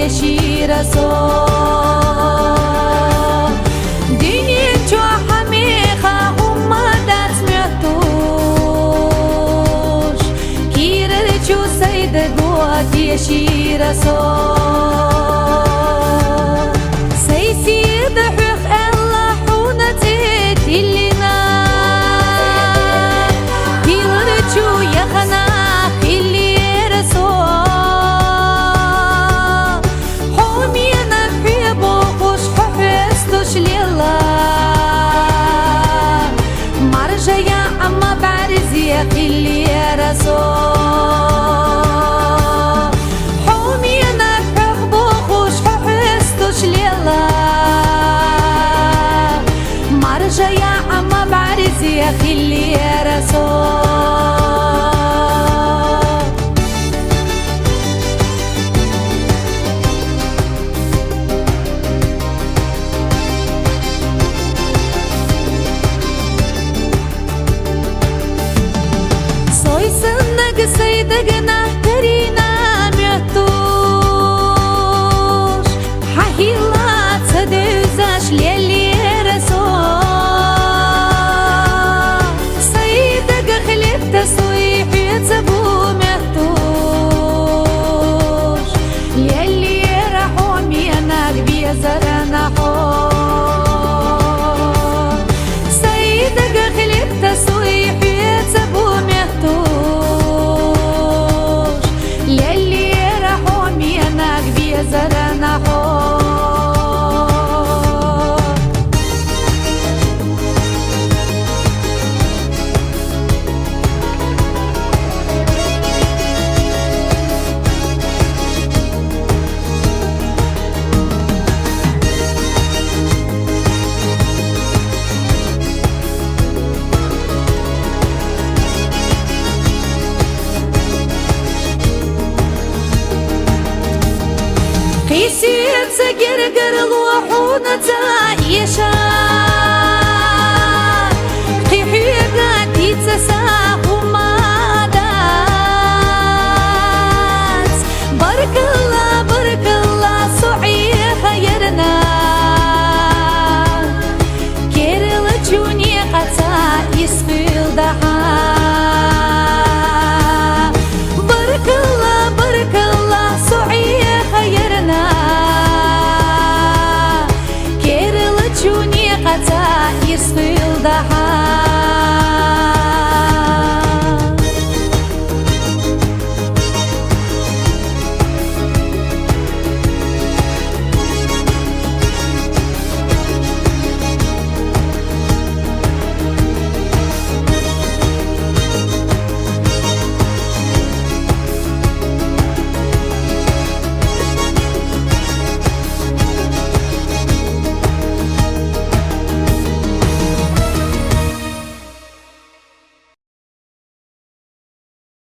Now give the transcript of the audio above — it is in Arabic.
شيرسو ديني جو حميخا هما دات ميتوش كير جو سيد قوات شيرسو سيسيد حق الله حونتي تلنا كير جو يخنا خلي رسو اللي رسول حومي انا بحبوخوش ححستوش ليلا مرجع يا عما بعرز يا اخي اللي رسول سيدنا ترينا ميتوش حهيلات سدوزاش ليلي رسول سيدك خليت تسويح يتبو ميتوش ليلي رحومي انا قبي زرنا حوش سيدك خليت تسويح يتبو ميتوش زرنا قيسيت سجر قرل وحونة يشا